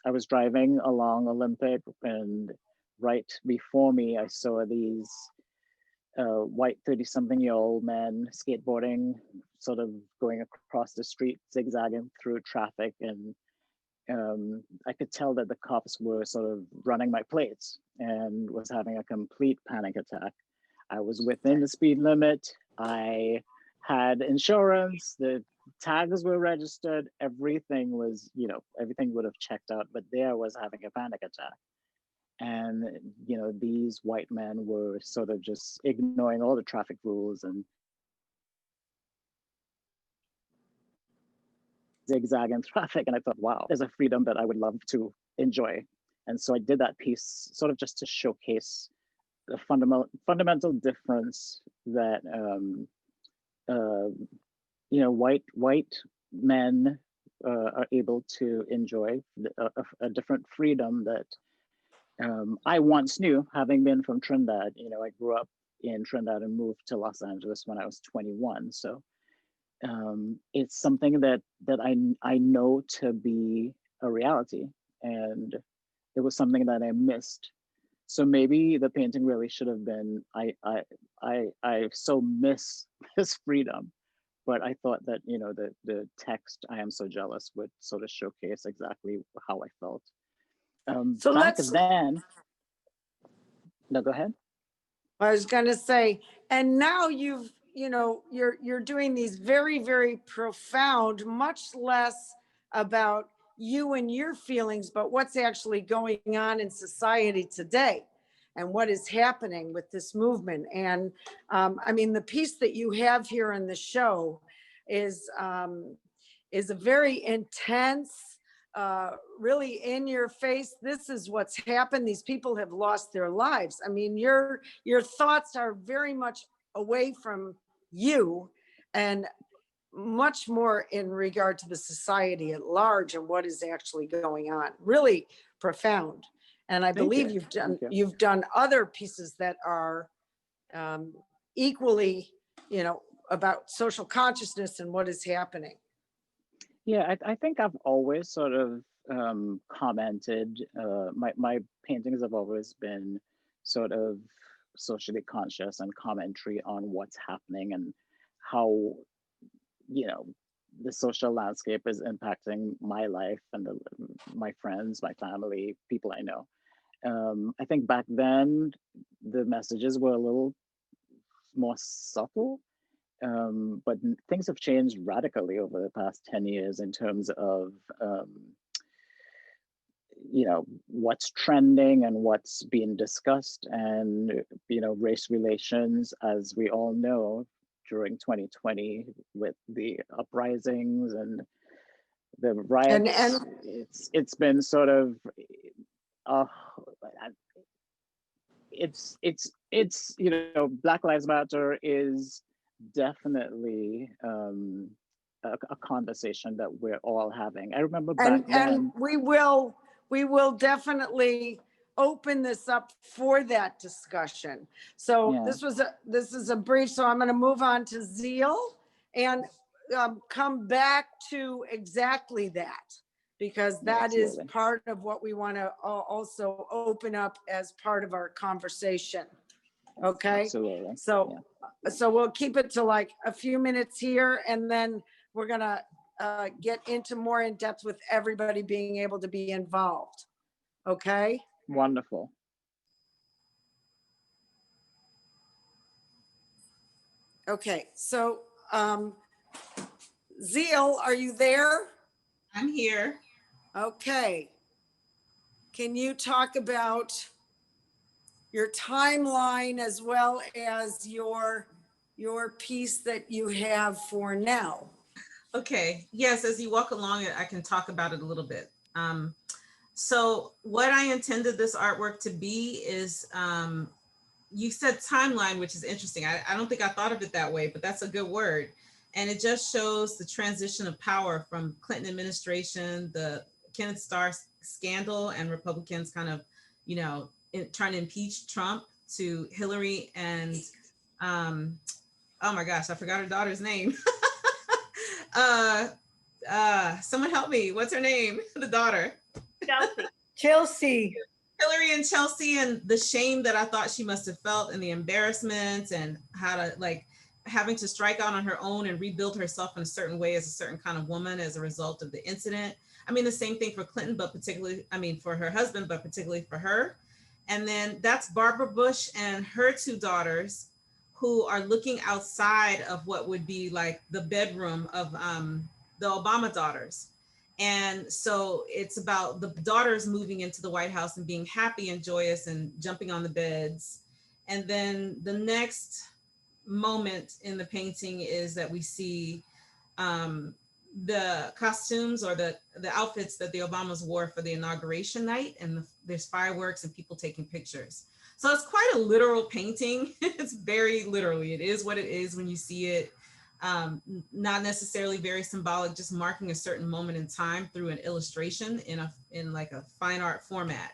I was driving along Olympic, and right before me, I saw these white 30-something-year-old men skateboarding, sort of going across the street, zigzagging through traffic. And I could tell that the cops were sort of running my plates and was having a complete panic attack. I was within the speed limit. I had insurance. The tags were registered. Everything was, everything would have checked out, but there I was having a panic attack. And, these white men were sort of just ignoring all the traffic rules and zigzagging traffic. And I thought, wow, there's a freedom that I would love to enjoy. And so I did that piece sort of just to showcase the fundamental difference that, white men are able to enjoy, a different freedom that I once knew, having been from Trinidad. I grew up in Trinidad and moved to Los Angeles when I was 21. So it's something that I know to be a reality, and it was something that I missed. So maybe the painting really should have been, I so miss this freedom, but I thought that the text, I am so jealous, would sort of showcase exactly how I felt. So back then, no, go ahead. I was going to say, and now you're doing these very, very profound, much less about you and your feelings, but what's actually going on in society today and what is happening with this movement. And the piece that you have here in the show is a very intense, really in your face. This is what's happened. These people have lost their lives. Your thoughts are very much away from you and much more in regard to the society at large and what is actually going on. Really profound. And I believe you've done other pieces that are equally, about social consciousness and what is happening. Yeah, I think I've always sort of commented, my paintings have always been sort of socially conscious and commentary on what's happening and how, the social landscape is impacting my life and my friends, my family, people I know. I think back then, the messages were a little more subtle. But things have changed radically over the past 10 years in terms of, what's trending and what's being discussed, and, race relations, as we all know, during 2020 with the uprisings and the riots. And it's been sort of, Black Lives Matter is definitely a conversation that we're all having. I remember back then. And we will definitely open this up for that discussion. So yeah. This is a brief, so I'm going to move on to Zeal and come back to exactly that, because that Absolutely. Is part of what we want to also open up as part of our conversation. Okay. Absolutely. So we'll keep it to like a few minutes here, and then we're gonna get into more in depth with everybody being able to be involved. Okay. Wonderful. Okay. So, Zeal, are you there? I'm here. Okay. Can you talk about your timeline as well as your piece that you have for now? Okay, yes, as you walk along it, I can talk about it a little bit. So what I intended this artwork to be is, you said timeline, which is interesting. I don't think I thought of it that way, but that's a good word. And it just shows the transition of power from Clinton administration, the Kenneth Starr scandal, and Republicans kind of, trying to impeach Trump, to Hillary and, oh my gosh, I forgot her daughter's name. Someone help me. What's her name? The daughter. Chelsea. Chelsea. Hillary and Chelsea, and the shame that I thought she must have felt and the embarrassment and how to like having to strike out on her own and rebuild herself in a certain way as a certain kind of woman as a result of the incident. I mean, the same thing for Clinton, but particularly, I mean, for her husband, but particularly for her. And then that's Barbara Bush and her two daughters who are looking outside of what would be like the bedroom of the Obama daughters. And so it's about the daughters moving into the White House and being happy and joyous and jumping on the beds. And then the next moment in the painting is that we see the costumes or the outfits that the Obamas wore for the inauguration night, and there's fireworks and people taking pictures. So it's quite a literal painting. It's very literally, it is what it is when you see it. Not necessarily very symbolic, just marking a certain moment in time through an illustration in like a fine art format.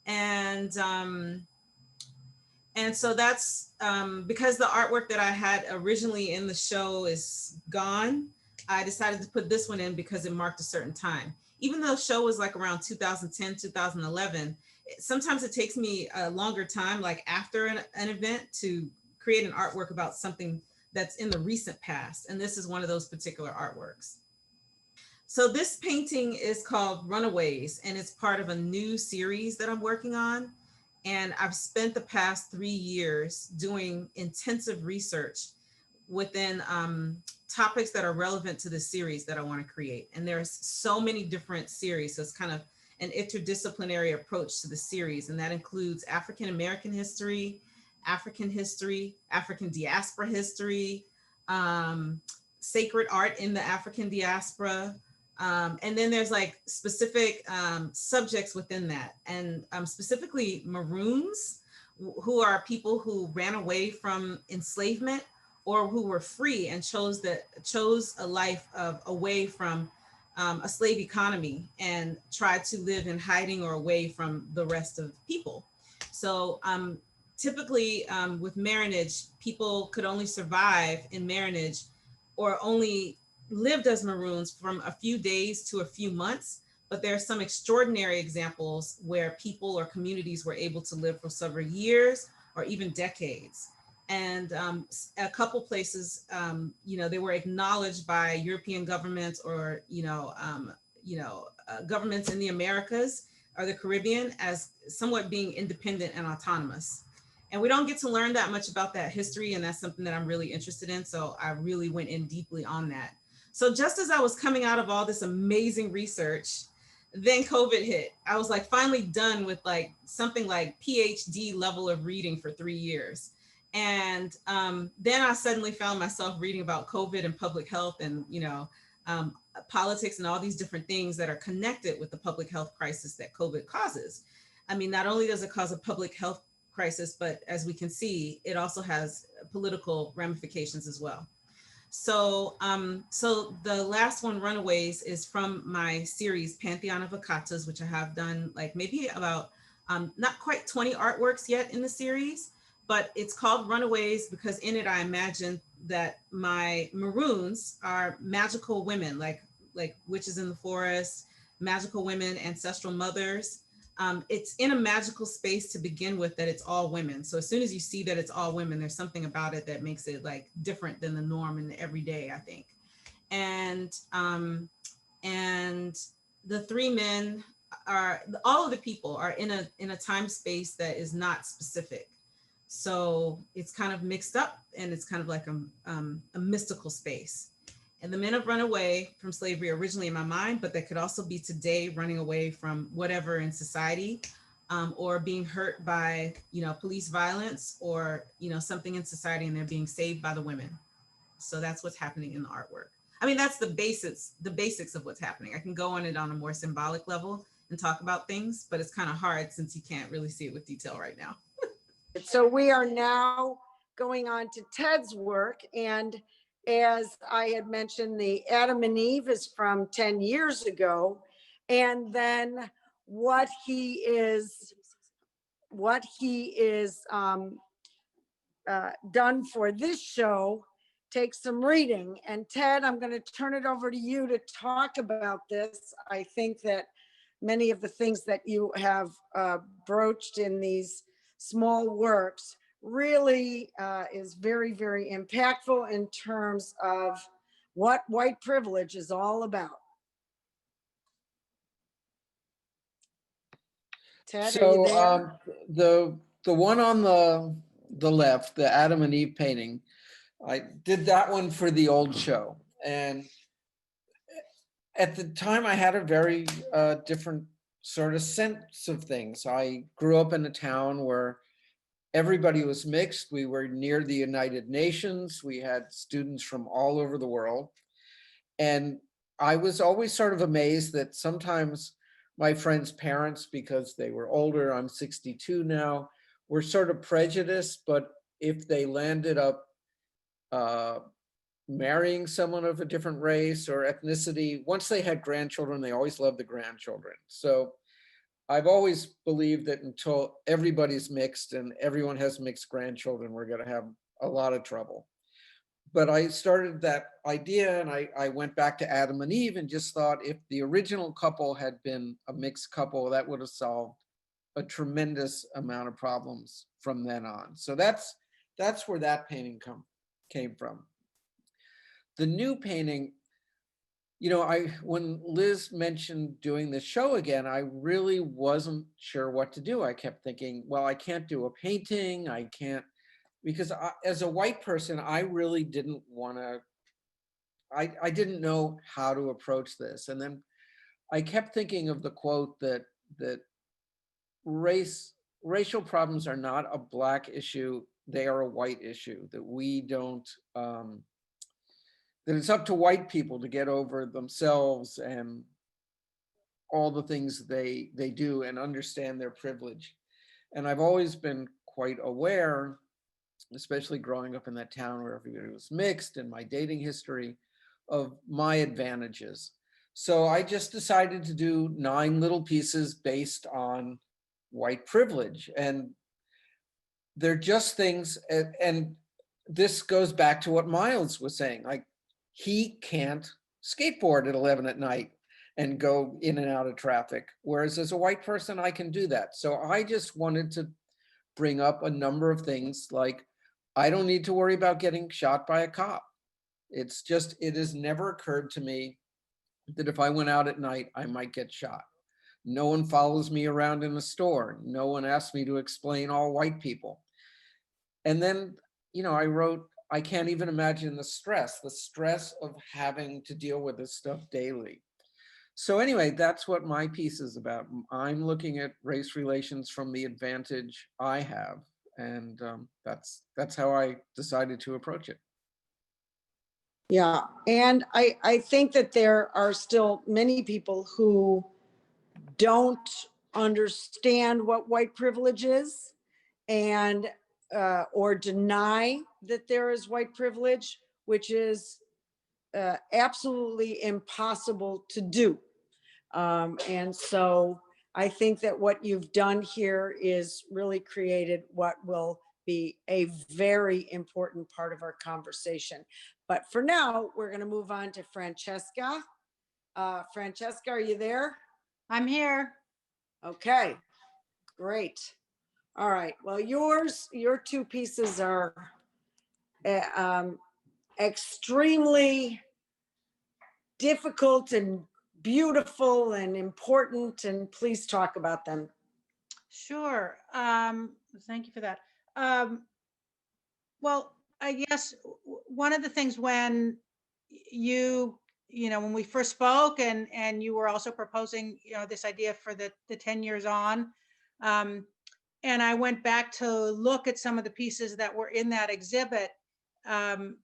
And so that's because the artwork that I had originally in the show is gone. I decided to put this one in because it marked a certain time. Even though the show was like around 2010, 2011, sometimes it takes me a longer time, like after an event, to create an artwork about something that's in the recent past. And this is one of those particular artworks. So this painting is called Runaways, and it's part of a new series that I'm working on. And I've spent the past 3 years doing intensive research within topics that are relevant to the series that I want to create. And there's so many different series. So it's kind of an interdisciplinary approach to the series. And that includes African-American history, African diaspora history, sacred art in the African diaspora. And then there's like specific subjects within that. And specifically Maroons, who are people who ran away from enslavement or who were free and chose a life away from a slave economy and tried to live in hiding or away from the rest of people. So typically with marriage, people could only survive in marriage or only lived as Maroons from a few days to a few months, but there are some extraordinary examples where people or communities were able to live for several years or even decades. And a couple places, they were acknowledged by European governments or, governments in the Americas or the Caribbean as somewhat being independent and autonomous. And we don't get to learn that much about that history, and that's something that I'm really interested in. So I really went in deeply on that. So just as I was coming out of all this amazing research, then COVID hit. I was like finally done with like something like PhD level of reading for 3 years. And then I suddenly found myself reading about COVID and public health and, politics and all these different things that are connected with the public health crisis that COVID causes. I mean, not only does it cause a public health crisis, but as we can see, it also has political ramifications as well. So, so the last one, Runaways, is from my series, Pantheon of Akatas, which I have done like maybe about not quite 20 artworks yet in the series, but it's called Runaways because in it I imagined that my Maroons are magical women, like witches in the forest, magical women, ancestral mothers. It's in a magical space to begin with that it's all women. So as soon as you see that it's all women, there's something about it that makes it like different than the norm in the everyday, I think. And the three men are, all of the people are in a time space that is not specific. So it's kind of mixed up and it's kind of like a mystical space. And the men have run away from slavery originally in my mind, but that could also be today running away from whatever in society or being hurt by, police violence or, something in society and they're being saved by the women. So that's what's happening in the artwork. I mean, that's the basics of what's happening. I can go on it on a more symbolic level and talk about things, but it's kind of hard since you can't really see it with detail right now. So we are now going on to Ted's work. And as I had mentioned, the Adam and Eve is from 10 years ago. And then what he is done for this show take some reading. And Ted, I'm going to turn it over to you to talk about this. I think that many of the things that you have broached in these small works really is very, very impactful in terms of what white privilege is all about. Ted, are you there? The one on the left, the Adam and Eve painting, I did that one for the old show. And at the time I had a very different sort of sense of things. I grew up in a town where everybody was mixed. We were near the United Nations. We had students from all over the world. And I was always sort of amazed that sometimes my friends' parents, because they were older, I'm 62 now, were sort of prejudiced, but if they landed up marrying someone of a different race or ethnicity, once they had grandchildren, they always loved the grandchildren. So I've always believed that until everybody's mixed and everyone has mixed grandchildren, we're going to have a lot of trouble. But I started that idea and I went back to Adam and Eve and just thought if the original couple had been a mixed couple, that would have solved a tremendous amount of problems from then on. So that's where that painting came from. The new painting, you know, when Liz mentioned doing the show again, I really wasn't sure what to do. I kept thinking, well, I can't do a painting. I can't, because as a white person, I really didn't want to, I didn't know how to approach this. And then I kept thinking of the quote that racial problems are not a Black issue, they are a white issue, that we don't, that it's up to white people to get over themselves and all the things they do and understand their privilege. And I've always been quite aware, especially growing up in that town where everybody was mixed and my dating history, of my advantages. So I just decided to do 9 little pieces based on white privilege. And they're just things, and this goes back to what Miles was saying, like, he can't skateboard at 11 at night and go in and out of traffic. Whereas as a white person, I can do that. So I just wanted to bring up a number of things like, I don't need to worry about getting shot by a cop. It's just, it has never occurred to me that if I went out at night, I might get shot. No one follows me around in the store. No one asks me to explain all white people. And then, you know, I wrote, I can't even imagine the stress of having to deal with this stuff daily. So anyway, that's what my piece is about. I'm looking at race relations from the advantage I have. And that's how I decided to approach it. Yeah, and I think that there are still many people who don't understand what white privilege is and or deny that there is white privilege, which is absolutely impossible to do. And so I think that what you've done here is really created what will be a very important part of our conversation. But for now, we're going to move on to Franceska. Franceska, are you there? I'm here. Okay, great. All right. Well, your 2 pieces are extremely difficult and beautiful and important, and please talk about them. Sure. Thank you for that. Well, I guess one of the things when when we first spoke and you were also proposing, this idea for the 10 years on, and I went back to look at some of the pieces that were in that exhibit. There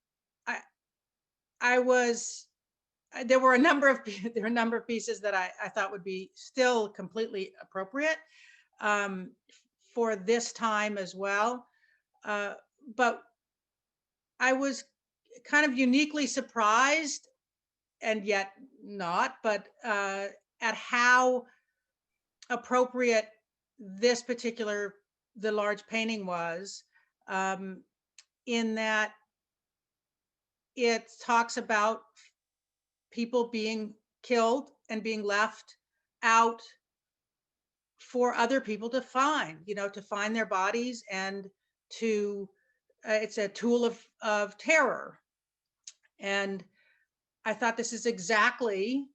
were a number of pieces that I thought would be still completely appropriate for this time as well. But I was kind of uniquely surprised, and yet not, but at how appropriate the large painting was, in that it talks about people being killed and being left out for other people to find, to find their bodies, and to, it's a tool of terror. And I thought this is exactly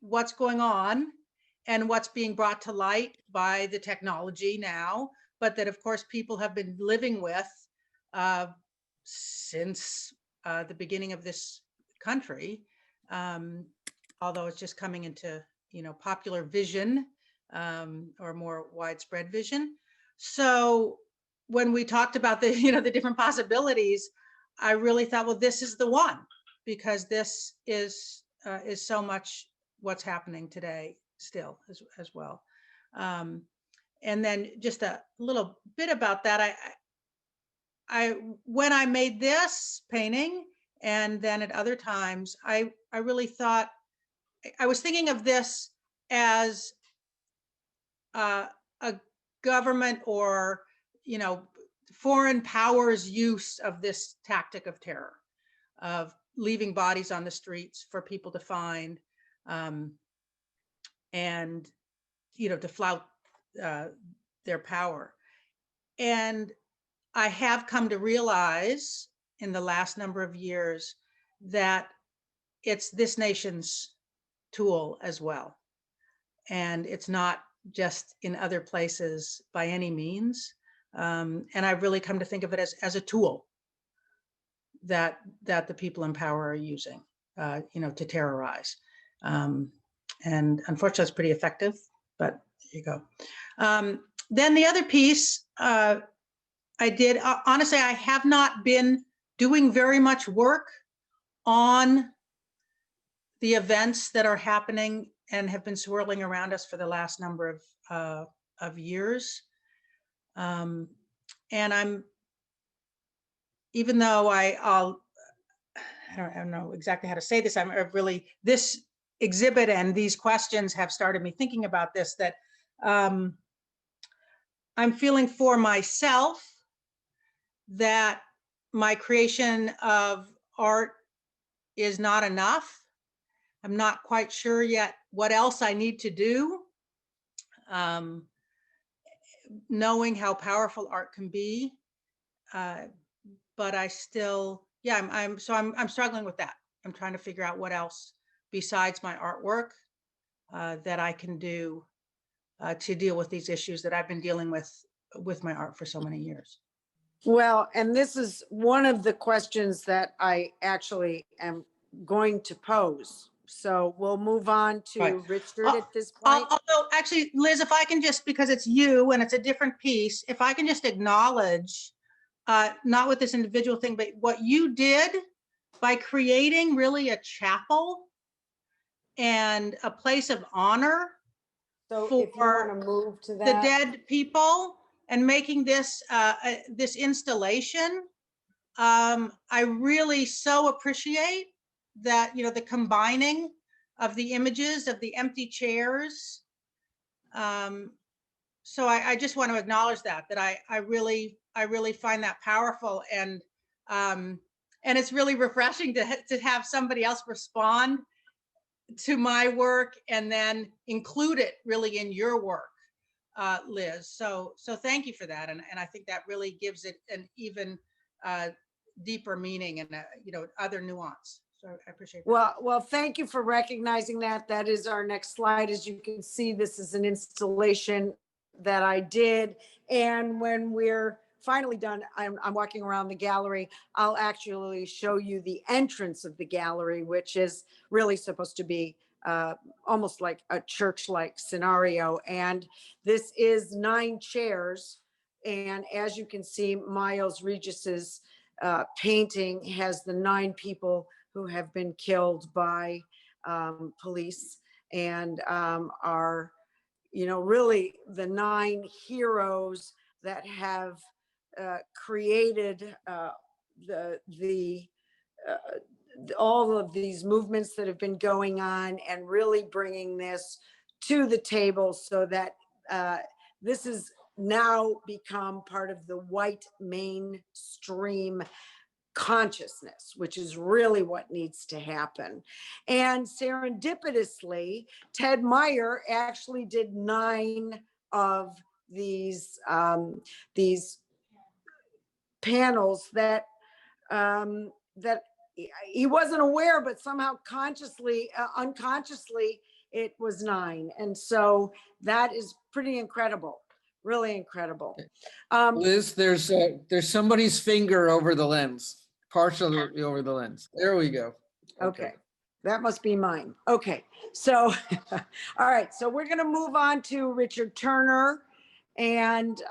what's going on and what's being brought to light by the technology now, but that of course people have been living with since the beginning of this country, although it's just coming into popular vision, or more widespread vision. So when we talked about the the different possibilities, I really thought, well, this is the one, because this is so much what's happening today still as well. And then just a little bit about that. I when I made this painting, and then at other times, I really thought, I was thinking of this as a government or foreign powers use of this tactic of terror, of leaving bodies on the streets for people to find, and to flout their power. And I have come to realize in the last number of years that it's this nation's tool as well, and it's not just in other places by any means. And I've really come to think of it as a tool that the people in power are using, to terrorize. And unfortunately, it's pretty effective, but there you go. Then the other piece, I did, honestly, I have not been doing very much work on the events that are happening and have been swirling around us for the last number of years. And I'm, even though I don't know exactly how to say this, I'm really, this exhibit and these questions have started me thinking about this, that I'm feeling for myself that my creation of art is not enough. I'm not quite sure yet what else I need to do. Knowing how powerful art can be, but I still, yeah, I'm struggling with that. I'm trying to figure out what else besides my artwork that I can do to deal with these issues that I've been dealing with my art for so many years. Well, and this is one of the questions that I actually am going to pose. So we'll move on to Right. Richard at this point. Although, actually, Liz, if I can just, because it's you and it's a different piece, if I can just acknowledge, not with this individual thing, but what you did by creating really a chapel and a place of honor So for if you want to move to the that. dead people, and making this this installation, I really so appreciate that, the combining of the images of the empty chairs. So I just want to acknowledge that I really find that powerful, and it's really refreshing to have somebody else respond to my work and then include it really in your work, Liz. So thank you for that, and I think that really gives it an even deeper meaning and other nuance. So I appreciate that. Well, thank you for recognizing that. That is our next slide. As you can see, this is an installation that I did. And when we're finally done, I'm walking around the gallery. I'll actually show you the entrance of the gallery, which is really supposed to be almost like a church-like scenario. And this is 9 chairs. And as you can see, Miles Regis's painting has the 9 people who have been killed by police, and are, really the 9 heroes that have created all of these movements that have been going on, and really bringing this to the table so that this has now become part of the white mainstream consciousness, which is really what needs to happen. And serendipitously, Ted Meyer actually did 9 of these panels that that he wasn't aware, but somehow consciously, unconsciously, it was 9. And so that is pretty incredible, really incredible. Liz, there's somebody's finger over the lens, partially over the lens. There we go. Okay, that must be mine. Okay, so, all right, so we're gonna move on to Richard Turner. And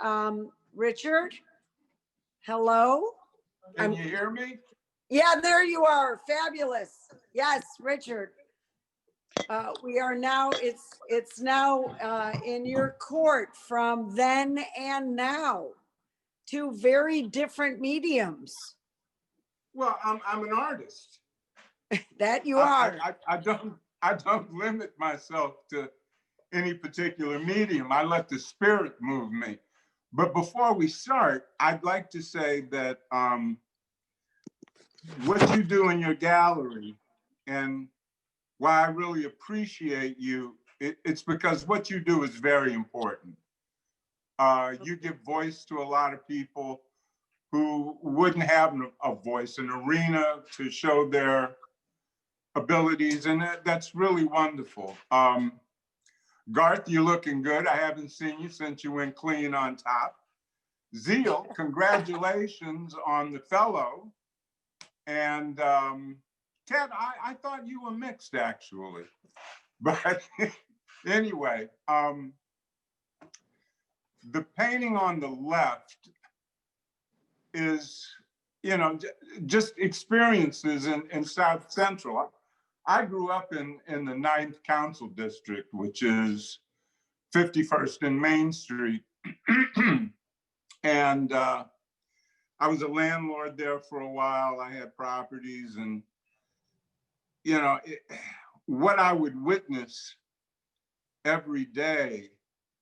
Richard, hello? Can you hear me? Yeah, there you are, fabulous. Yes, Richard. We are now, it's now in your court from then and now, 2 very different mediums. Well, I'm an artist. That you are. I don't limit myself to any particular medium. I let the spirit move me. But before we start, I'd like to say that what you do in your gallery and why I really appreciate you, it's because what you do is very important. You give voice to a lot of people who wouldn't have a voice, an arena to show their abilities, and that's really wonderful. Garth, you're looking good. I haven't seen you since you went clean on top. Zeal, congratulations on the fellow. And Ted, I thought you were mixed actually. But anyway, the painting on the left is, you know, just experiences in South Central. I grew up in the 9th Council District, which is 51st and Main Street. And I was a landlord there for a while. I had properties, and, you know, what I would witness every day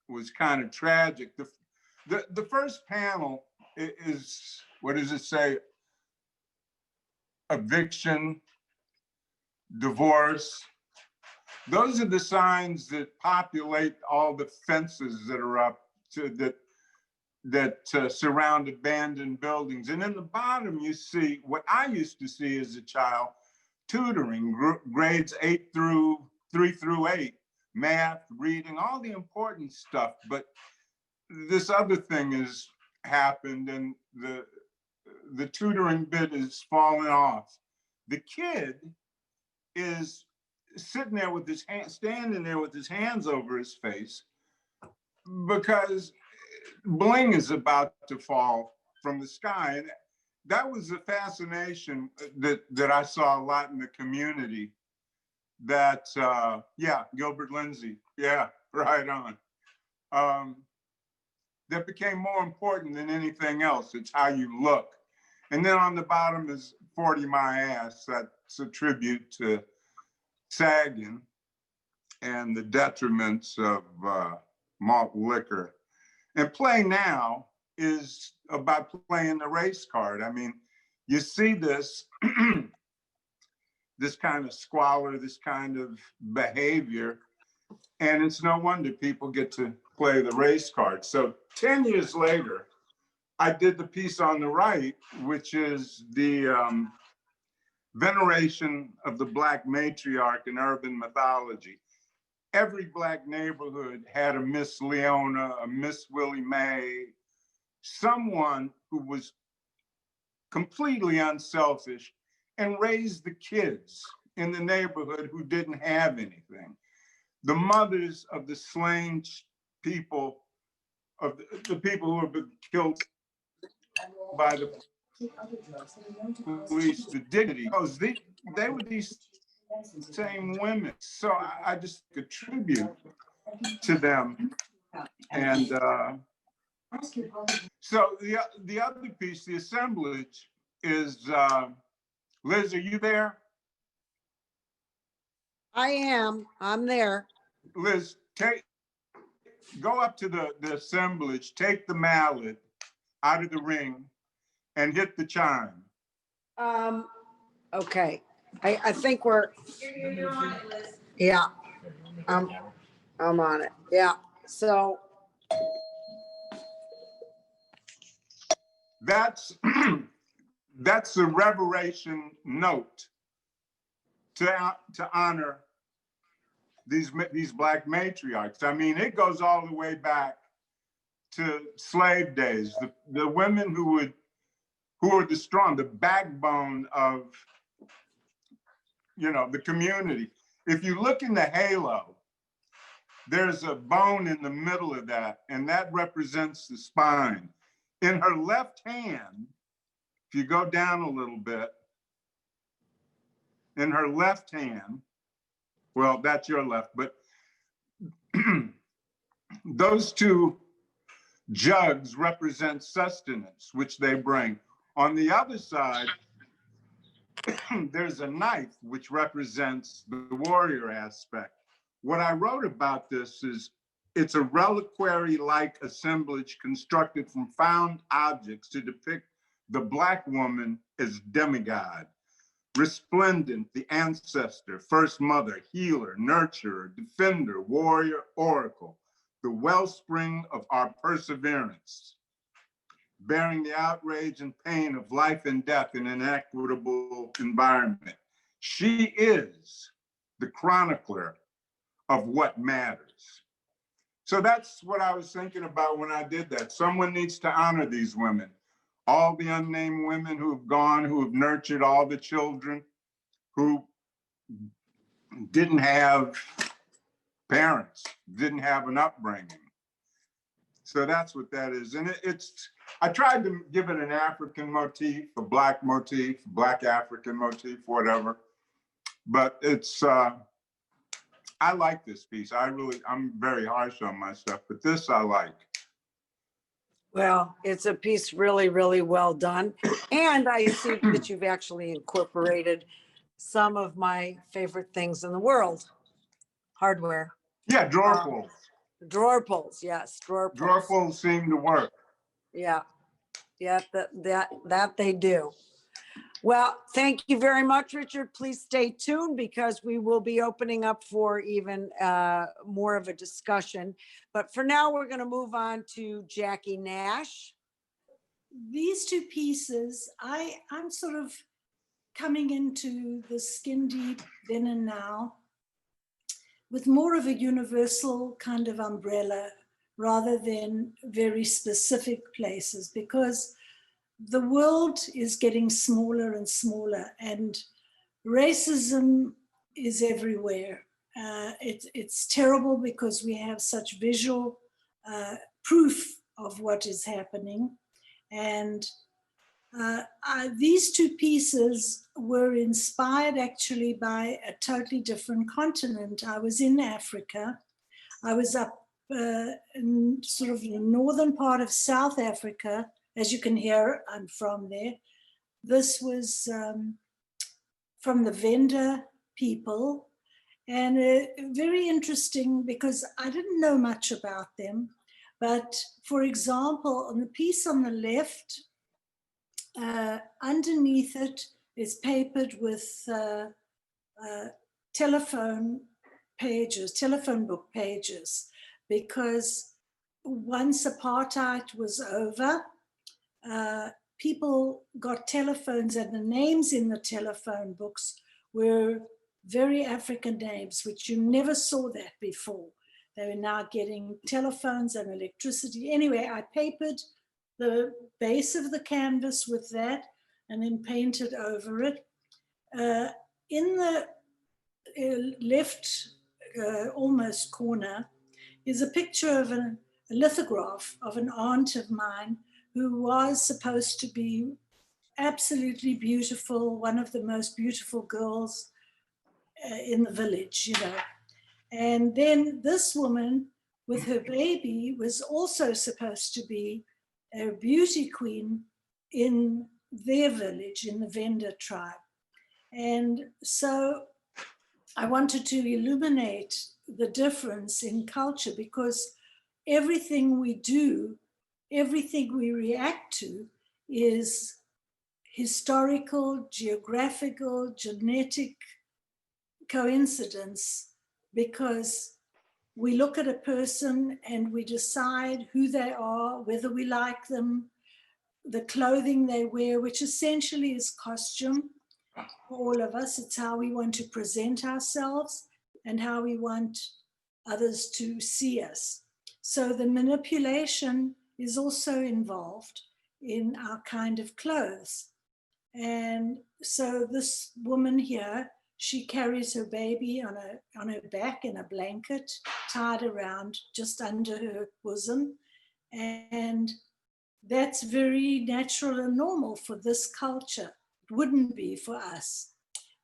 was kind of tragic. The first panel is, what does it say? Eviction, divorce. Those are the signs that populate all the fences that are up to that surround abandoned buildings. And in the bottom, you see what I used to see as a child: tutoring, grades 3 through 8, math, reading, all the important stuff. But this other thing has happened, and the tutoring bit is falling off. The kid is sitting there with his hand, standing there with his hands over his face, because bling is about to fall from the sky. And that was a fascination that I saw a lot in the community. That, yeah, Gilbert Lindsay, yeah, right on. That became more important than anything else. It's how you look. And then on the bottom is 40 My Ass. That's a tribute to sagging and the detriments of malt liquor. And Play Now is about playing the race card. I mean, you see this, this kind of squalor, this kind of behavior, and it's no wonder people get to play the race card. So 10 years later, I did the piece on the right, which is the veneration of the Black matriarch in urban mythology. Every Black neighborhood had a Miss Leona, a Miss Willie Mae, someone who was completely unselfish and raised the kids in the neighborhood who didn't have anything. The mothers of the slain people, of the people who have been killed by the police, the dignity, because they were these same women. So I just attribute to them. And so the other piece, the assemblage, is, Liz, are you there? I am, I'm there. Liz, go up to the assemblage, take the mallet out of the ring and hit the chime. Okay, I think we're, You're on it, Liz. yeah, I'm on it, yeah. So, That's that's the reveration note to honor these Black matriarchs. I mean, it goes all the way back to slave days. The women who were the backbone of, you know, the community. If you look in the halo, there's a bone in the middle of that, and that represents the spine. In her left hand, if you go down a little bit, in her left hand, well, that's your left, but those two jugs represent sustenance, which they bring. On the other side, there's a knife, which represents the warrior aspect. What I wrote about this is it's a reliquary-like assemblage constructed from found objects to depict the Black woman as demigod, resplendent, the ancestor, first mother, healer, nurturer, defender, warrior, oracle, the wellspring of our perseverance, bearing the outrage and pain of life and death in an inequitable environment. She is the chronicler of what matters. So that's what I was thinking about when I did that. Someone needs to honor these women, all the unnamed women who have gone, who have nurtured all the children, who didn't have parents, didn't have an upbringing. So that's what that is. And I tried to give it an African motif, a Black motif, Black African motif, whatever. But it's, I like this piece. I'm very harsh on my stuff, but this I like. well, it's a piece really, really well done. And I see that you've actually incorporated some of my favorite things in the world. Hardware. Yeah, drawer pulls. Drawer pulls, yes, drawer pulls. Drawer pulls seem to work. Yeah, yeah, that they do. Well, thank you very much, Richard. Please stay tuned because we will be opening up for even more of a discussion. But for now, we're going to move on to Jackie Nash. These two pieces, I'm sort of coming into the skin deep then and now with more of a universal kind of umbrella rather than very specific places, because the world is getting smaller and smaller and racism is everywhere. It's terrible because we have such visual proof of what is happening. And these two pieces were inspired actually by a totally different continent. I was in Africa. I was up in sort of the northern part of South Africa. As you can hear, I'm from there. This was from the Venda people, and very interesting because I didn't know much about them. But for example, on the piece on the left, underneath it is papered with telephone book pages, because once apartheid was over, people got telephones and the names in the telephone books were very African names, which you never saw that before. They were now getting telephones and electricity. Anyway, I papered the base of the canvas with that and then painted over it. In the left almost corner is a picture of a lithograph of an aunt of mine who was supposed to be absolutely beautiful, one of the most beautiful girls in the village, you know. And then this woman with her baby was also supposed to be a beauty queen in their village, in the Venda tribe. And so I wanted to illuminate the difference in culture, because everything we do, everything we react to is historical, geographical, genetic coincidence, because we look at a person and we decide who they are, whether we like them, the clothing they wear, which essentially is costume for all of us. It's how we want to present ourselves and how we want others to see us. So the manipulation is also involved in our kind of clothes. And so this woman here, she carries her baby on her back in a blanket tied around just under her bosom. And that's very natural and normal for this culture. It wouldn't be for us.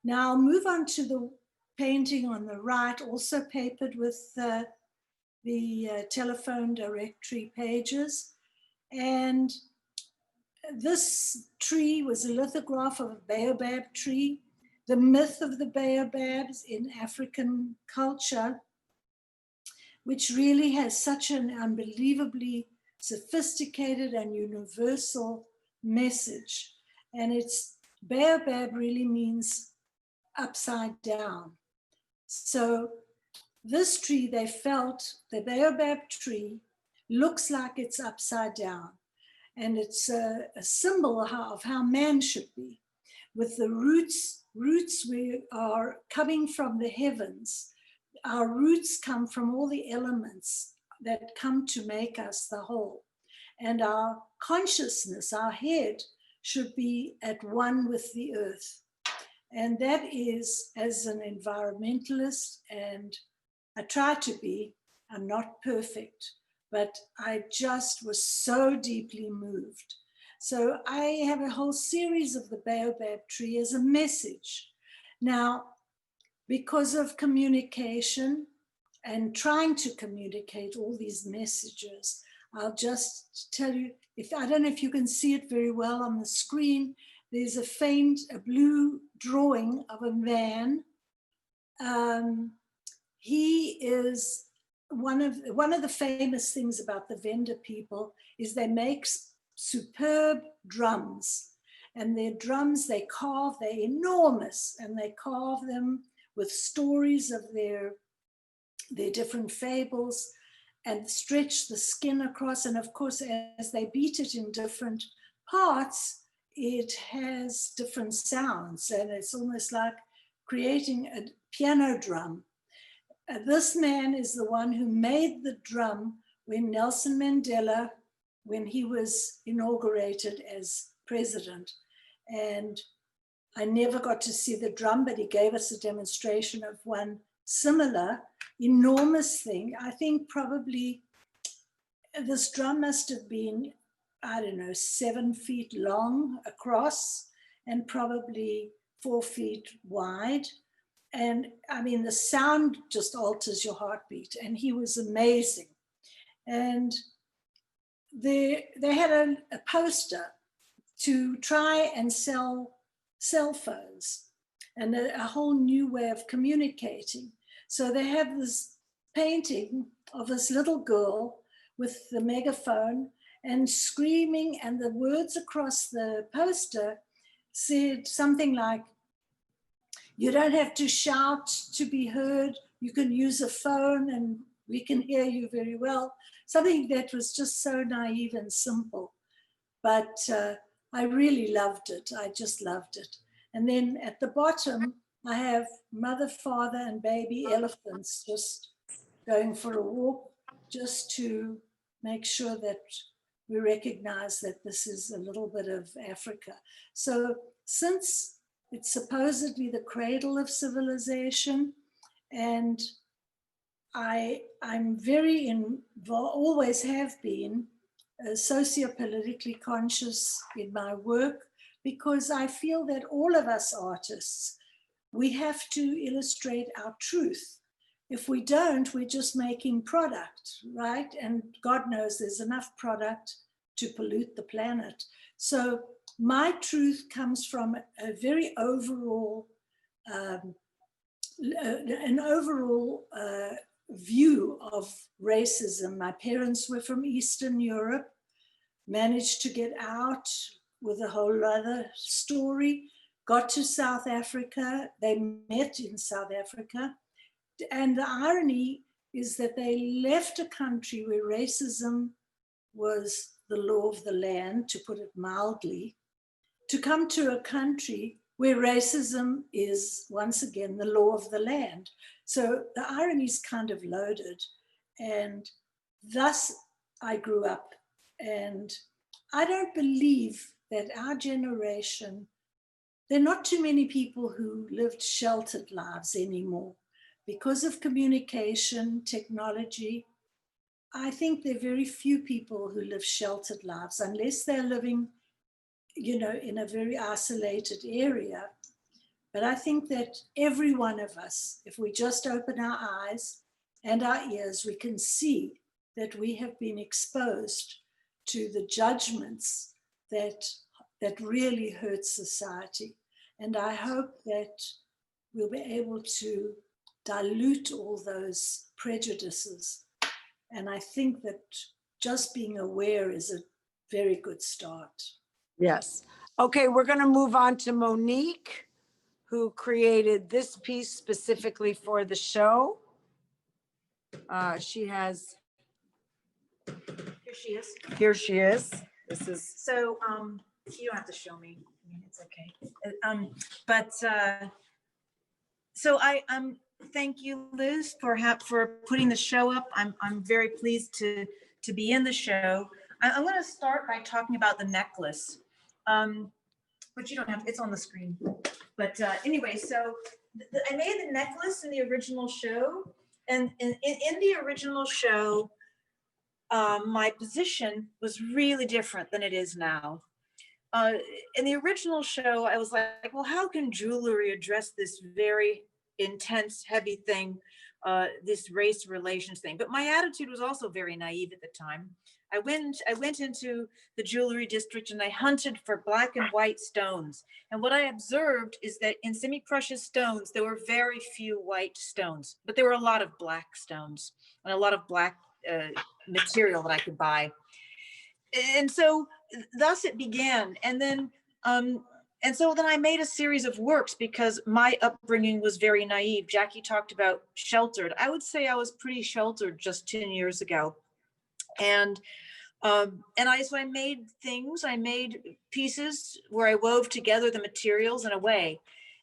Now I'll move on to the painting on the right, also papered with the telephone directory pages. And this tree was a lithograph of a baobab tree. The myth of the baobabs in African culture, which really has such an unbelievably sophisticated and universal message. And it's baobab really means upside down. So this tree, they felt the baobab tree looks like it's upside down. And it's a symbol of how man should be. With the roots we are coming from the heavens. Our roots come from all the elements that come to make us the whole. And our consciousness, our head, should be at one with the earth. And that is, as an environmentalist, and I try to be, I'm not perfect, but I just was so deeply moved. So I have a whole series of the baobab tree as a message. Now, because of communication and trying to communicate all these messages, I'll just tell you, I don't know if you can see it very well on the screen, there's a blue drawing of a man. He is one of the famous things about the Venda people is they make superb drums, and their drums they're enormous, and they carve them with stories of their different fables and stretch the skin across. And of course, as they beat it in different parts, it has different sounds, and it's almost like creating a piano drum. This man is the one who made the drum when Nelson Mandela, when he was inaugurated as president. And I never got to see the drum, but he gave us a demonstration of one similar, enormous thing. I think probably this drum must have been, I don't know, 7 feet long across and probably 4 feet wide. And I mean, the sound just alters your heartbeat, and he was amazing. And they had a poster to try and sell cell phones and a whole new way of communicating. So they have this painting of this little girl with the megaphone and screaming, and the words across the poster said something like, "You don't have to shout to be heard. You can use a phone and we can hear you very well." Something that was just so naive and simple. But I really loved it. I just loved it. And then at the bottom, I have mother, father, and baby elephants just going for a walk, just to make sure that we recognize that this is a little bit of Africa. So since it's supposedly the cradle of civilization, and I'm very involved, always have been, sociopolitically conscious in my work, because I feel that all of us artists, we have to illustrate our truth. If we don't, we're just making product, right? And God knows there's enough product to pollute the planet. So my truth comes from a very overall, view of racism. My parents were from Eastern Europe, managed to get out with a whole other story, got to South Africa. They met in South Africa. And the irony is that they left a country where racism was the law of the land, to put it mildly, to come to a country where racism is, once again, the law of the land. So the irony is kind of loaded. And thus I grew up. And I don't believe that our generation, there are not too many people who lived sheltered lives anymore. Because of communication, technology, I think there are very few people who live sheltered lives, unless they're living, you know, in a very isolated area. But I think that every one of us, if we just open our eyes and our ears, we can see that we have been exposed to the judgments that really hurt society. And I hope that we'll be able to dilute all those prejudices. And I think that just being aware is a very good start. Yes. Okay, we're going to move on to Monique, who created this piece specifically for the show. She has, Here she is. here she is. This is, So you don't have to show me. I mean, it's okay. So I thank you, Liz, for putting the show up. I'm very pleased to be in the show. I'm going to start by talking about the necklace, but you don't have. It's on the screen. But anyway, so I made the necklace in the original show, and in the original show, my position was really different than it is now. In the original show, I was like, well, how can jewelry address this very intense, heavy thing, this race relations thing? But my attitude was also very naive at the time. I went into the jewelry district and I hunted for black and white stones. And what I observed is that in semi-precious stones, there were very few white stones, but there were a lot of black stones and a lot of black material that I could buy. And so thus it began. And so then I made a series of works because my upbringing was very naive. Jackie talked about sheltered. I would say I was pretty sheltered just 10 years ago. So I made things, I made pieces where I wove together the materials in a way.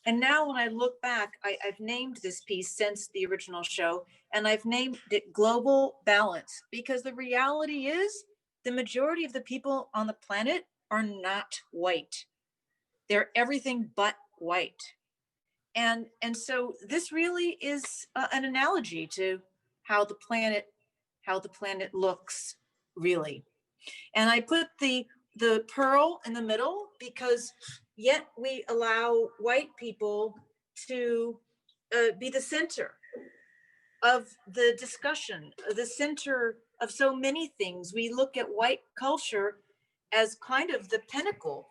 And now when I look back, I've named this piece since the original show, and I've named it Global Balance, because the reality is the majority of the people on the planet are not white. They're everything but white. And so this really is an analogy to how the planet looks, really. And I put the pearl in the middle because yet we allow white people to be the center of the discussion, the center of so many things. We look at white culture as kind of the pinnacle,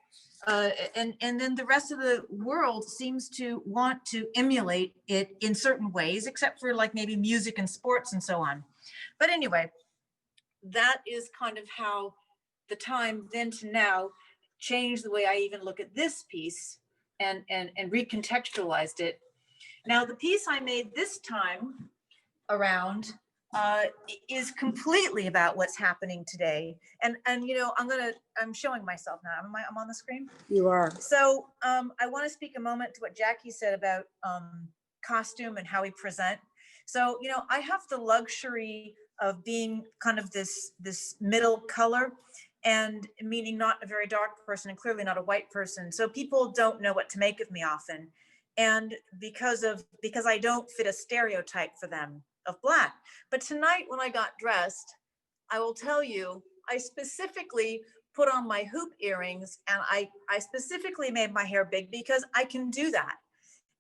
and then the rest of the world seems to want to emulate it in certain ways, except for like maybe music and sports and so on. But anyway, that is kind of how the time then to now changed the way I even look at this piece and recontextualized it. Now, the piece I made this time around is completely about what's happening today. And you know, I'm showing myself now. I'm on the screen. you are. So I want to speak a moment to what Jackie said about costume and how we present. So, you know, I have the luxury of being kind of this middle color, and meaning not a very dark person and clearly not a white person. So people don't know what to make of me often. And because I don't fit a stereotype for them of Black. But tonight when I got dressed, I will tell you, I specifically put on my hoop earrings, and I specifically made my hair big because I can do that.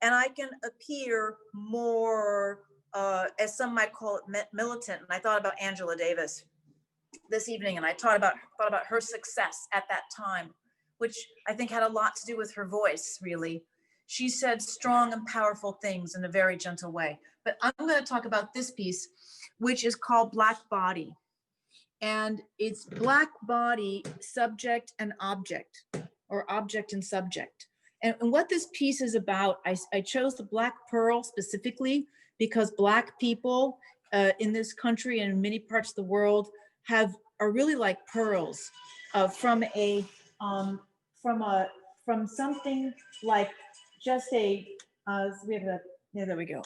And I can appear more, as some might call it, militant. And I thought about Angela Davis this evening, and I thought about her success at that time, which I think had a lot to do with her voice, really. She said strong and powerful things in a very gentle way. But I'm going to talk about this piece, which is called Black Body. And it's Black Body, subject and object. or object and subject. And what this piece is about, I chose the Black Pearl specifically because Black people in this country and in many parts of the world are really like pearls from something like just we have a, yeah, there we go.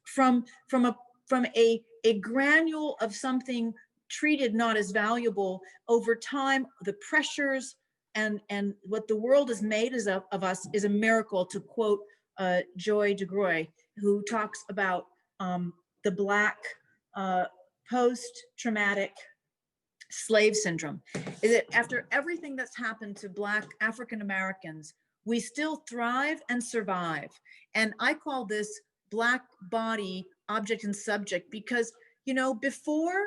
From a granule of something treated not as valuable over time, the pressures and what the world has made of us is a miracle, to quote Joy DeGroy, who talks about the Black post-traumatic slave syndrome. Is that after everything that's happened to Black African Americans, we still thrive and survive. And I call this Black body, object and subject, because, you know, before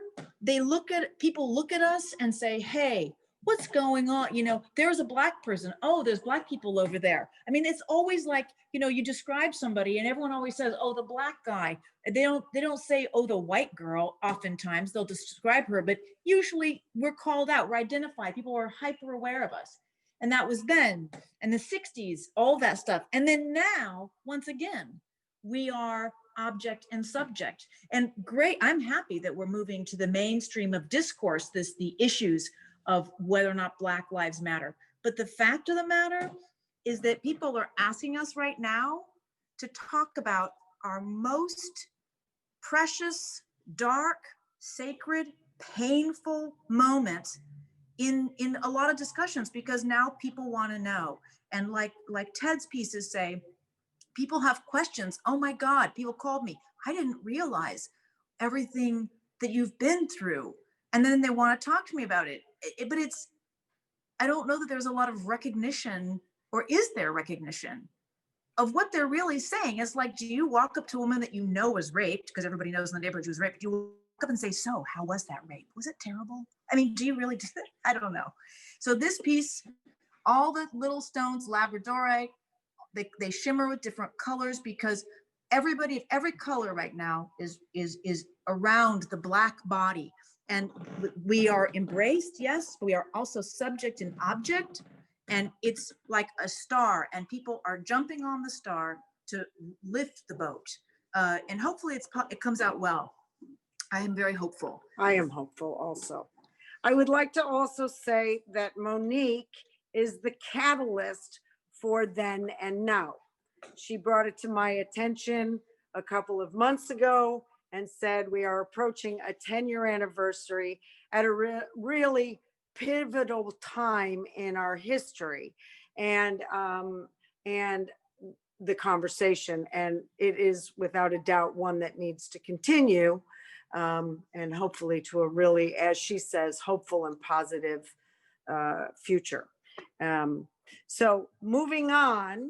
people look at us and say, hey, what's going on? You know, there's a Black person. Oh, there's Black people over there. I mean, it's always like, you know, you describe somebody and everyone always says, oh, the Black guy. They don't say, oh, the white girl. Oftentimes they'll describe her, but usually we're called out, we're identified. People are hyper aware of us. And that was then, in the 60s, all that stuff. And then now, once again, we are object and subject. And great, I'm happy that we're moving to the mainstream of discourse, the issues of whether or not Black lives matter. But the fact of the matter is that people are asking us right now to talk about our most precious, dark, sacred, painful moments in a lot of discussions, because now people want to know. And like Ted's pieces say, people have questions. Oh my God, people called me. I didn't realize everything that you've been through. And then they want to talk to me about it. But I don't know that there's a lot of recognition, or is there recognition of what they're really saying? It's like, do you walk up to a woman that you know was raped, because everybody knows in the neighborhood she was raped? Do you walk up and say, so how was that rape? Was it terrible? I mean, do you really do that? I don't know. So this piece, all the little stones, labradorite, they shimmer with different colors, because everybody, every color right now is around the Black body. And we are embraced, yes, but we are also subject and object. And it's like a star, and people are jumping on the star to lift the boat. And hopefully it comes out well. I am very hopeful. I am hopeful also. I would like to also say that Monique is the catalyst for then and now. She brought it to my attention a couple of months ago and said, we are approaching a 10-year anniversary at a really pivotal time in our history and the conversation. And it is without a doubt one that needs to continue, and hopefully to a really, as she says, hopeful and positive future. So moving on,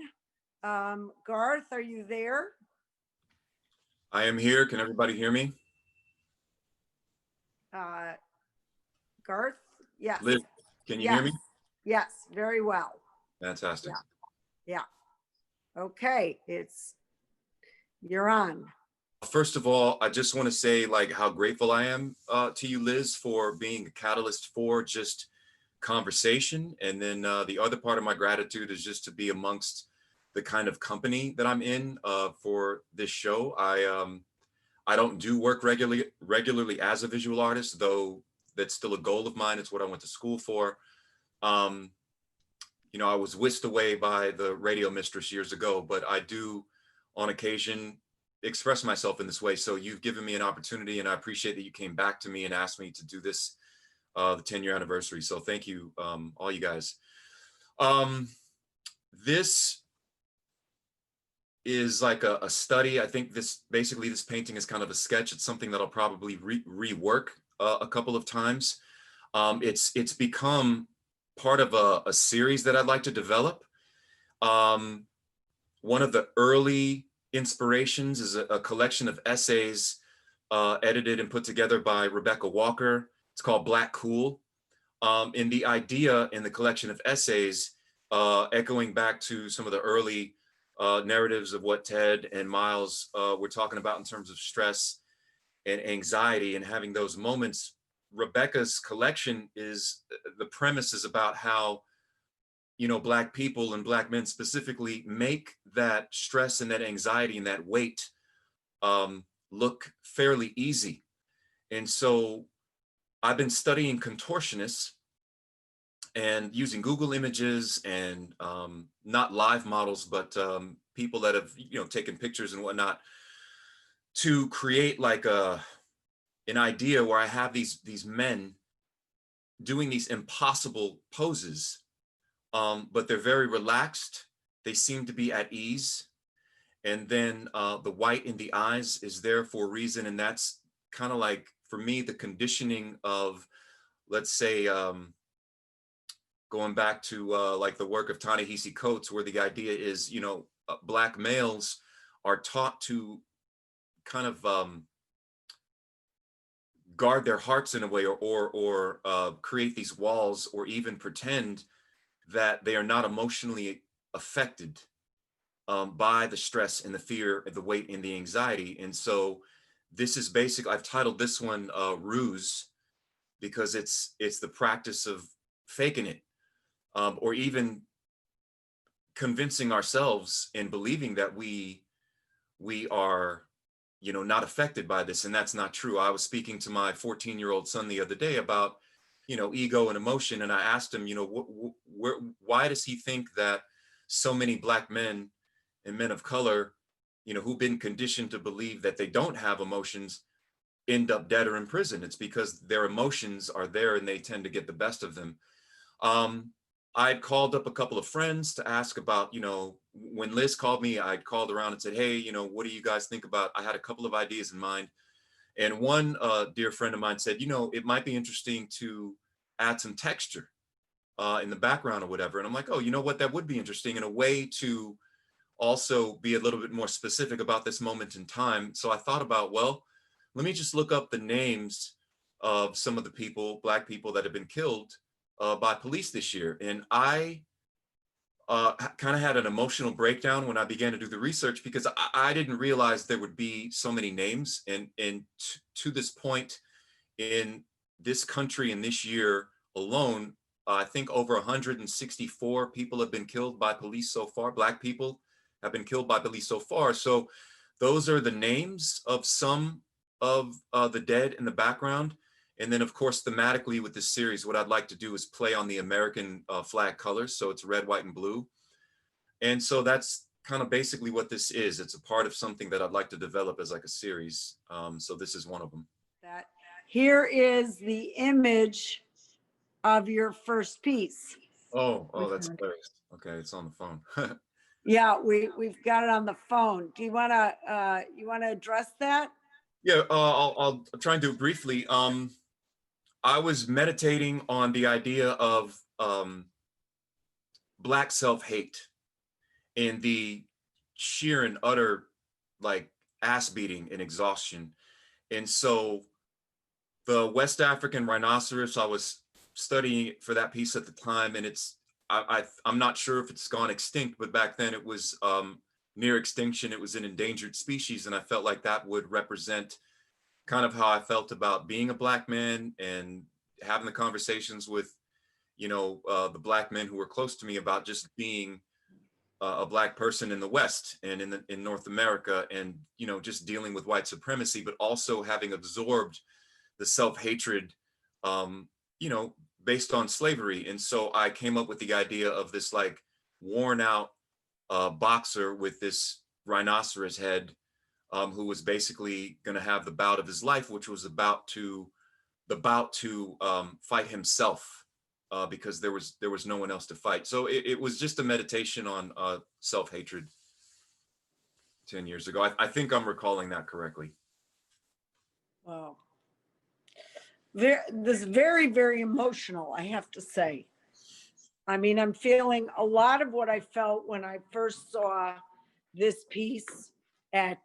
Garth, are you there? I am here. Can everybody hear me? Garth? Yes. Liz, can you yes. hear me? Yes, very well. Fantastic. Yeah. Okay, you're on. First of all, I just want to say like how grateful I am to you, Liz, for being a catalyst for just conversation. And then the other part of my gratitude is just to be amongst the kind of company that I'm in for this show. I don't do work regularly as a visual artist, though that's still a goal of mine. It's what I went to school for. You know, I was whisked away by the radio mistress years ago, but I do on occasion express myself in this way. So you've given me an opportunity, and I appreciate that you came back to me and asked me to do this, the 10-year anniversary. So thank you, all you guys. This is like a study. I think this painting is kind of a sketch. It's something that I'll probably rework a couple of times. It's become part of a series that I'd like to develop. One of the early inspirations is a collection of essays edited and put together by Rebecca Walker. It's called Black Cool. And the idea in the collection of essays, echoing back to some of the early narratives of what Ted and Miles were talking about in terms of stress and anxiety and having those moments. Rebecca's collection the premise is about how you know, Black people and Black men specifically make that stress and that anxiety and that weight look fairly easy. And so I've been studying contortionists and using Google images and not live models, but people that have, you know, taken pictures and whatnot to create like an idea where I have these men doing these impossible poses, but they're very relaxed. They seem to be at ease. And then the white in the eyes is there for a reason. And that's kind of like, for me, the conditioning of, let's say, going back to like the work of Ta-Nehisi Coates, where the idea is, you know, Black males are taught to kind of guard their hearts in a way, or create these walls, or even pretend that they are not emotionally affected by the stress and the fear and the weight and the anxiety. And so this is basically, I've titled this one Ruse, because it's the practice of faking it, or even convincing ourselves and believing that we are, you know, not affected by this. And that's not true. I was speaking to my 14-year-old son the other day about, you know, ego and emotion. And I asked him, you know, why does he think that so many Black men and men of color, you know, who've been conditioned to believe that they don't have emotions, end up dead or in prison? It's because their emotions are there and they tend to get the best of them. I'd called up a couple of friends to ask about, you know, when Liz called me, I'd called around and said, hey, you know, what do you guys think about? I had a couple of ideas in mind. And one dear friend of mine said, you know, it might be interesting to add some texture in the background or whatever. And I'm like, oh, you know what, that would be interesting, in a way to also be a little bit more specific about this moment in time. So I thought about, well, let me just look up the names of some of the people, Black people that have been killed by police this year. And I kind of had an emotional breakdown when I began to do the research, because I didn't realize there would be so many names. And to this point in this country in this year alone, I think over 164 people have been killed by police so far. Black people have been killed by police so far. So those are the names of some of the dead in the background. And then, of course, thematically with this series, what I'd like to do is play on the American flag colors. So it's red, white, and blue. And so that's kind of basically what this is. It's a part of something that I'd like to develop as like a series. So this is one of them. That here is the image of your first piece. Oh, that's hilarious. Okay, it's on the phone. Yeah, we've got it on the phone. Do you want to address that? Yeah, I'll try and do it briefly. I was meditating on the idea of Black self-hate and the sheer and utter like ass beating and exhaustion. And so the West African rhinoceros, I was studying it for that piece at the time, and I'm not sure if it's gone extinct, but back then it was near extinction. It was an endangered species, and I felt like that would represent kind of how I felt about being a Black man and having the conversations with, you know, the Black men who were close to me about just being a Black person in the West and in North America, and, you know, just dealing with white supremacy, but also having absorbed the self-hatred, you know, based on slavery. And so I came up with the idea of this like worn out boxer with this rhinoceros head, who was basically going to have the bout of his life, which was about to fight himself, because there was no one else to fight. So it was just a meditation on self-hatred 10 years ago. I think I'm recalling that correctly. Wow. This very, very emotional, I have to say. I mean, I'm feeling a lot of what I felt when I first saw this piece at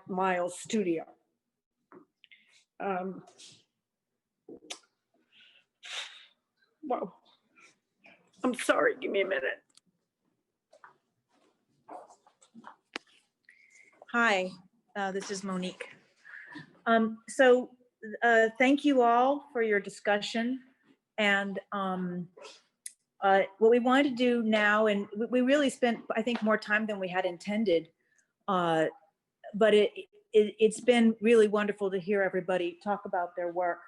Miles' studio. Whoa. I'm sorry, give me a minute. Hi, this is Monique. So thank you all for your discussion. And what we wanted to do now, and we really spent, I think, more time than we had intended, but it's been really wonderful to hear everybody talk about their work.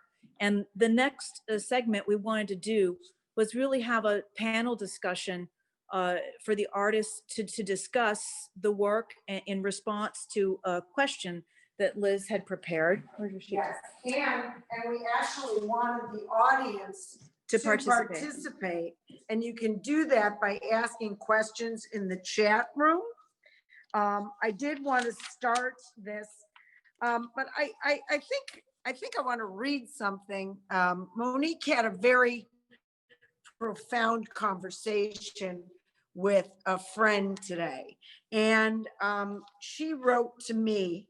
And the next segment we wanted to do was really have a panel discussion for the artists to discuss the work in response to a question that Liz had prepared. Where's your sheet? Yes, and we actually wanted the audience To to participate. participate. And you can do that by asking questions in the chat room. I did want to start this, but I think I want to read something. Monique had a very profound conversation with a friend today, and she wrote to me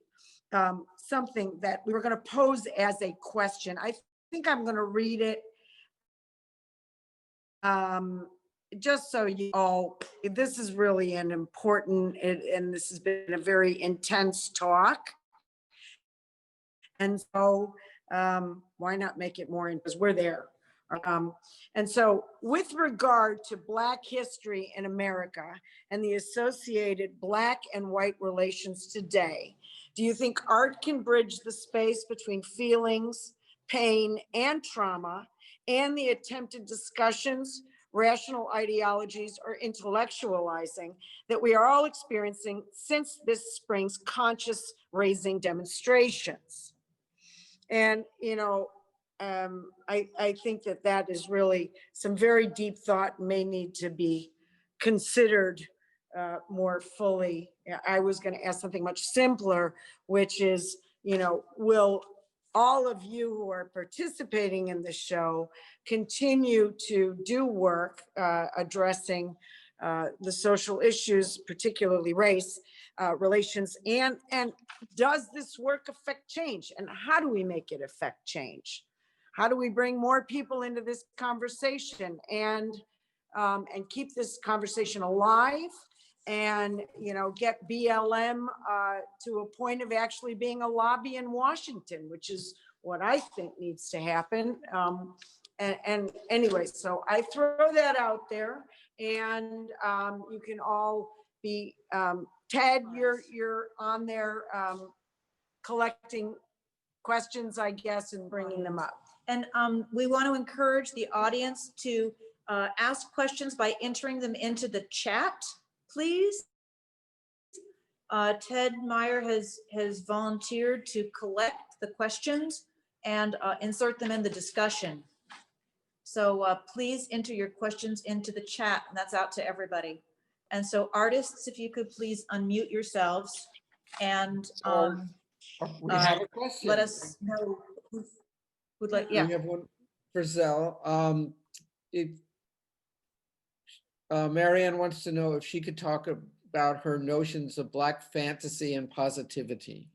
something that we were going to pose as a question. I think I'm going to read it just so you all, this is really an important, and this has been a very intense talk. And so why not make it more, because we're there. And so with regard to Black history in America and the associated Black and white relations today, do you think art can bridge the space between feelings, pain, and trauma, and the attempted discussions, rational ideologies, or intellectualizing that we are all experiencing since this spring's conscious raising demonstrations? And, you know, I think that that is really some very deep thought, may need to be considered more fully. I was going to ask something much simpler, which is, you know, will all of you who are participating in the show continue to do work addressing the social issues, particularly race relations, and does this work affect change? And how do we make it affect change? How do we bring more people into this conversation and keep this conversation alive, and, you know, get BLM to a point of actually being a lobby in Washington, which is what I think needs to happen. And anyway, so I throw that out there, and you can all be, Ted, you're on there collecting questions, I guess, and bringing them up. And we want to encourage the audience to ask questions by entering them into the chat, please. Ted Meyer has volunteered to collect the questions and insert them in the discussion. So please enter your questions into the chat, and that's out to everybody. And so artists, if you could please unmute yourselves and we have a question. let us know who would like, yeah. We have one for Zell. If Marianne wants to know if she could talk about her notions of Black fantasy and positivity.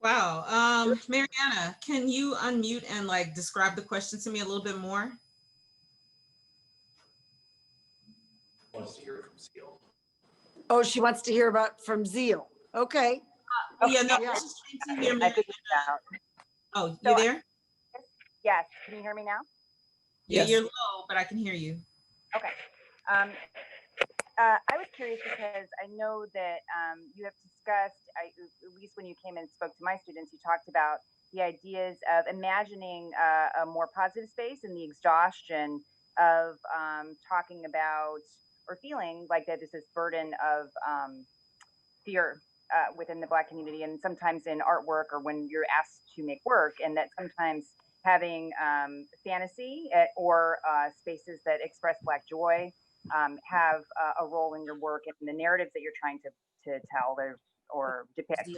Wow. Mariana, can you unmute and like describe the question to me a little bit more? Wants to hear from Zeal. Oh, she wants to hear about from Zeal. Okay. Yeah, no, Yeah. I was just trying to hear I figured it out. Oh, you So, there? Yes, can you hear me now? Yeah, Yes. you're low, but I can hear you. Okay. I was curious because I know that you have discussed, at least when you came and spoke to my students, you talked about the ideas of imagining a more positive space and the exhaustion of talking about or feeling like that there's this burden of fear within the Black community, and sometimes in artwork or when you're asked to make work, and that sometimes having fantasy or spaces that express Black joy have a role in your work and the narratives that you're trying to tell or depict.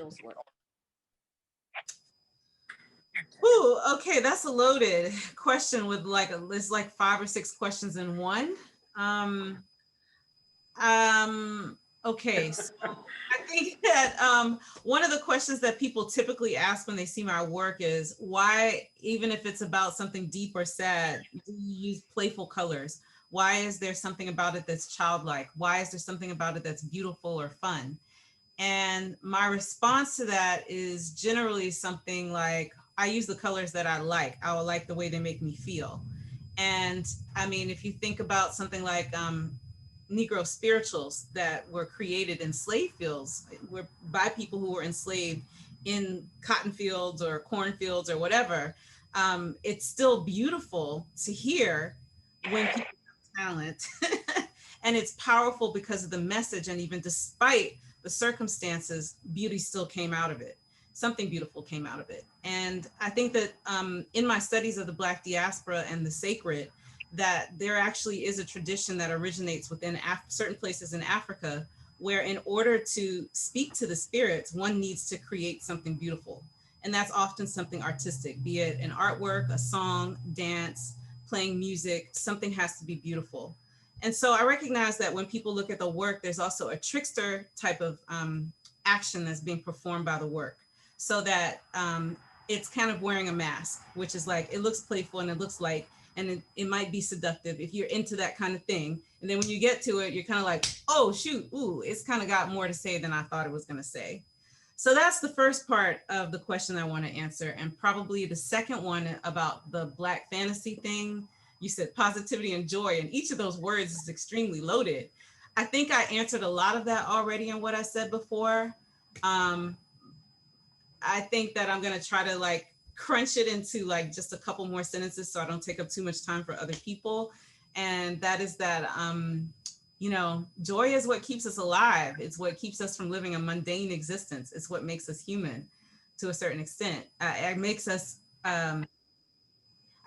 Ooh, okay, that's a loaded question with like it's like 5 or 6 questions in one. Okay, so I think that one of the questions that people typically ask when they see my work is why, even if it's about something deep or sad, do you use playful colors? Why is there something about it that's childlike? Why is there something about it that's beautiful or fun? And my response to that is generally something like, I use the colors that I like the way they make me feel. And I mean, if you think about something like Negro spirituals that were created in slave fields by people who were enslaved in cotton fields or cornfields or whatever, it's still beautiful to hear when people have talent. And it's powerful because of the message. And even despite the circumstances, beauty still came out of it. Something beautiful came out of it. And I think that in my studies of the Black diaspora and the sacred, that there actually is a tradition that originates within certain places in Africa, where in order to speak to the spirits, one needs to create something beautiful. And that's often something artistic, be it an artwork, a song, dance, playing music, something has to be beautiful. And so I recognize that when people look at the work, there's also a trickster type of action that's being performed by the work. So that it's kind of wearing a mask, which is like, it looks playful and it looks light, and it might be seductive if you're into that kind of thing. And then when you get to it, you're kind of like, oh shoot, ooh, it's kind of got more to say than I thought it was gonna say. So that's the first part of the question I want to answer. And probably the second one about the Black fantasy thing, you said positivity and joy, and each of those words is extremely loaded. I think I answered a lot of that already in what I said before. I think that I'm gonna try to like crunch it into like just a couple more sentences so I don't take up too much time for other people. And that is that, you know, joy is what keeps us alive. It's what keeps us from living a mundane existence. It's what makes us human to a certain extent. It makes us, I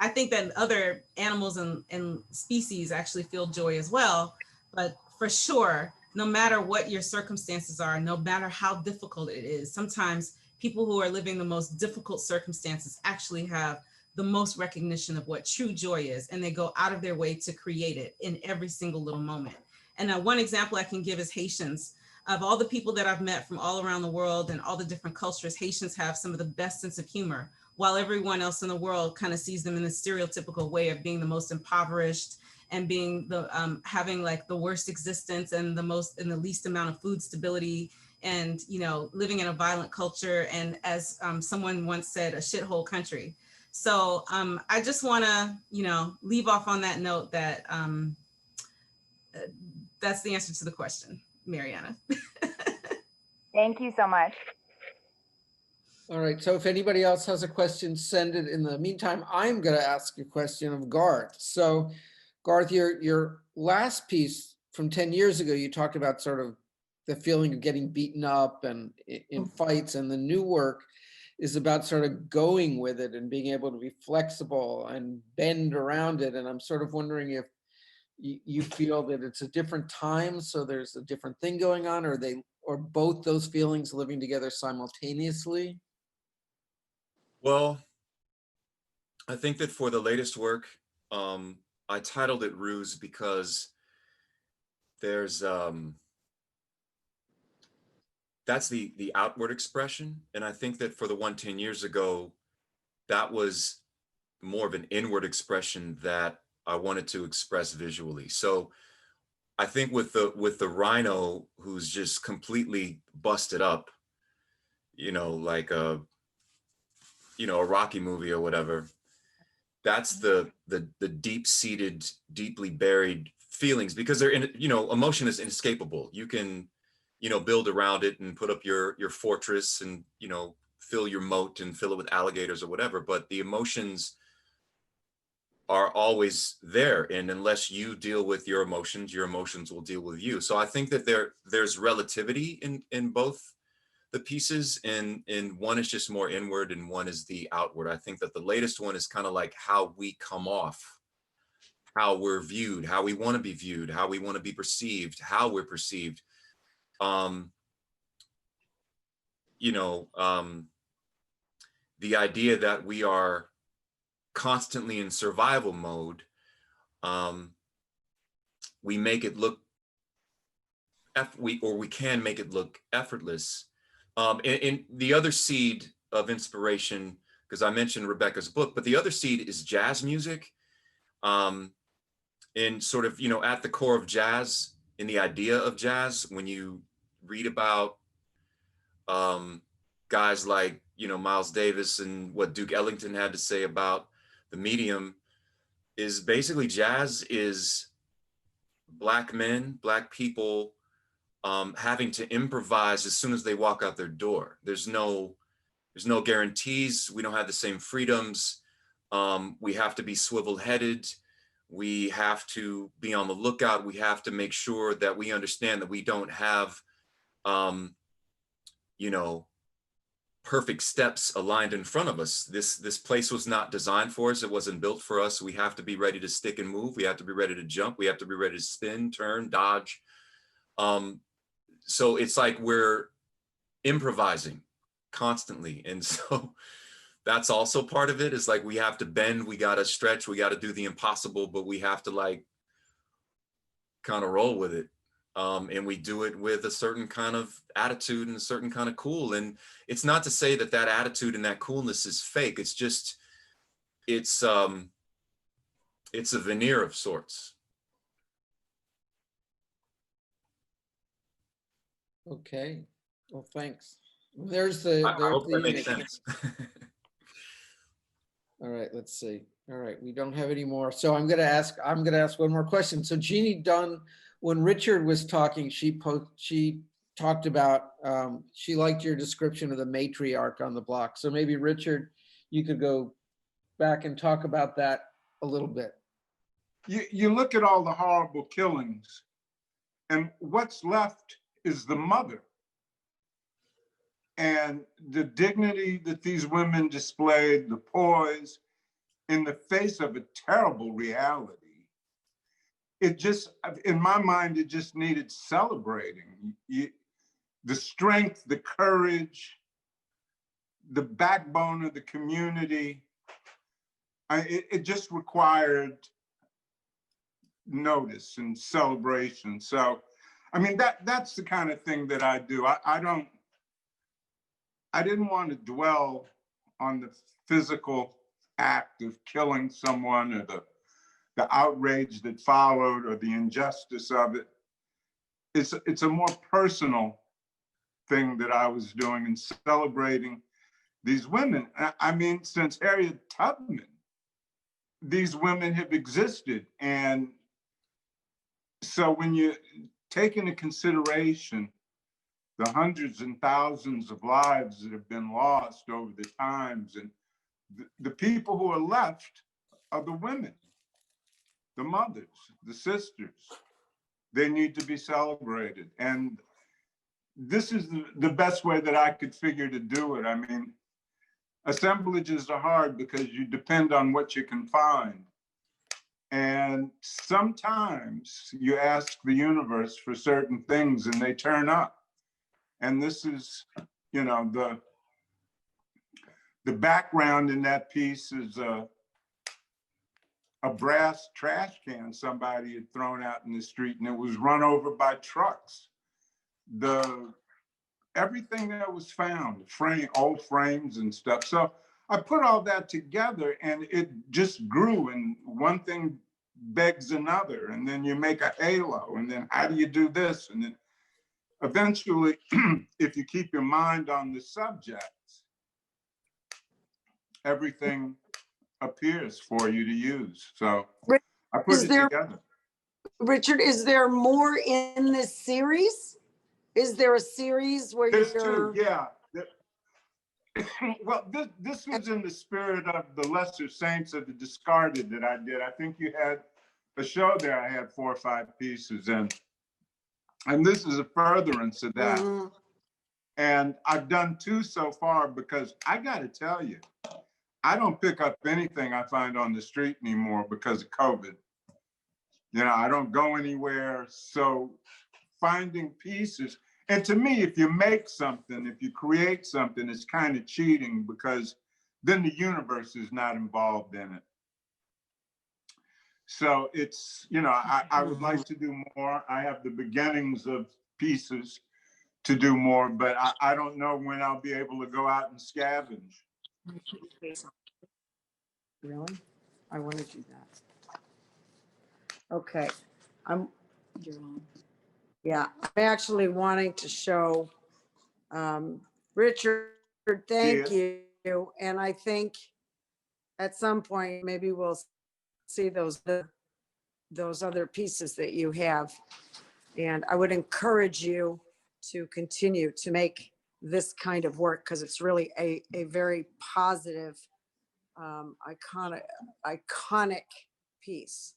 think that other animals and species actually feel joy as well, but for sure, no matter what your circumstances are, no matter how difficult it is, sometimes people who are living the most difficult circumstances actually have the most recognition of what true joy is, and they go out of their way to create it in every single little moment. And one example I can give is Haitians. Of all the people that I've met from all around the world and all the different cultures, Haitians have some of the best sense of humor, while everyone else in the world kind of sees them in the stereotypical way of being the most impoverished and being the having like the worst existence and the least amount of food stability, and you know, living in a violent culture, and as someone once said, a shithole country. So I just want to, you know, leave off on that note that that's the answer to the question, Mariana. Thank you so much. All right, so if anybody else has a question, send it. In the meantime, I'm going to ask a question of Garth. So Garth, your last piece from 10 years ago, you talked about sort of the feeling of getting beaten up and in fights, and the new work is about sort of going with it and being able to be flexible and bend around it. And I'm sort of wondering if you feel that it's a different time, so there's a different thing going on, or both those feelings living together simultaneously? Well, I think that for the latest work, I titled it Ruse because there's that's the outward expression. And I think that for the one 10 years ago, that was more of an inward expression that I wanted to express visually. So I think with the rhino who's just completely busted up, you know, like a Rocky movie or whatever, that's the deep-seated, deeply buried feelings, because they're in, you know, emotion is inescapable. You can, you know, build around it and put up your fortress and, you know, fill your moat and fill it with alligators or whatever, but the emotions are always there. And unless you deal with your emotions will deal with you. So I think that there's relativity in both the pieces, and one is just more inward and one is the outward. I think that the latest one is kind of like how we come off, how we're viewed, how we want to be viewed, how we want to be perceived, how we're perceived. You know, the idea that we are constantly in survival mode, we make it look, we can make it look effortless. And the other seed of inspiration, because I mentioned Rebecca's book, but the other seed is jazz music. And sort of, you know, at the core of jazz, in the idea of jazz, when you read about guys like, you know, Miles Davis and what Duke Ellington had to say about the medium is basically jazz is Black men, Black people having to improvise as soon as they walk out their door. There's no guarantees. We don't have the same freedoms. We have to be swivel-headed. We have to be on the lookout. We have to make sure that we understand that we don't have, you know, perfect steps aligned in front of us. This place was not designed for us. It wasn't built for us. We have to be ready to stick and move. We have to be ready to jump. We have to be ready to spin, turn, dodge. So it's like we're improvising constantly. And so that's also part of it. Is like we have to bend, we got to stretch, we got to do the impossible, but we have to like kind of roll with it. And we do it with a certain kind of attitude and a certain kind of cool. And it's not to say that that attitude and that coolness is fake. It's just, it's a veneer of sorts. Okay, well, thanks. There's the, I hope that there's makes the, sense. all right, let's see. All right, we don't have any more. So I'm gonna ask one more question. So Jeannie Dunn, when Richard was talking, she talked about, she liked your description of the matriarch on the block. So maybe Richard, you could go back and talk about that a little bit. You look at all the horrible killings, and what's left is the mother. And the dignity that these women displayed, the poise, in the face of a terrible reality. It just, in my mind, it just needed celebrating. The strength, the courage, the backbone of the community. It just required notice and celebration. So, I mean, that's the kind of thing that I do. I didn't want to dwell on the physical act of killing someone or the outrage that followed or the injustice of it. It's a more personal thing that I was doing in celebrating these women. I mean, since Harriet Tubman, these women have existed. And so when you take into consideration the hundreds and thousands of lives that have been lost over the times, and the people who are left are the women, the mothers, the sisters. They need to be celebrated. And this is the best way that I could figure to do it. I mean, assemblages are hard because you depend on what you can find. And sometimes you ask the universe for certain things and they turn up. And this is, you know, the background in that piece is a brass trash can somebody had thrown out in the street, and it was run over by trucks. Everything that was found, old frames and stuff. So I put all that together and it just grew, and one thing begs another, and then you make a halo, and then how do you do this? And then eventually, if you keep your mind on the subjects, everything appears for you to use. So I put it together. Richard, is there more in this series? Is there a series where There's you're... two, yeah. Well, this was in the spirit of the Lesser Saints of the Discarded that I did. I think you had a show there. I had 4 or 5 pieces in. And this is a furtherance of that. Mm-hmm. And I've done 2 so far because I got to tell you, I don't pick up anything I find on the street anymore because of COVID. You know, I don't go anywhere. So finding pieces, and to me, if you make something, if you create something, it's kind of cheating because then the universe is not involved in it. So it's, you know, I would like to do more. I have the beginnings of pieces to do more, but I don't know when I'll be able to go out and scavenge. Really? I want to do that. Okay. Yeah, I'm actually wanting to show Richard Thank Cheers. you. And I think at some point, maybe we'll see those other pieces that you have. And I would encourage you to continue to make this kind of work because it's really a very positive, iconic piece.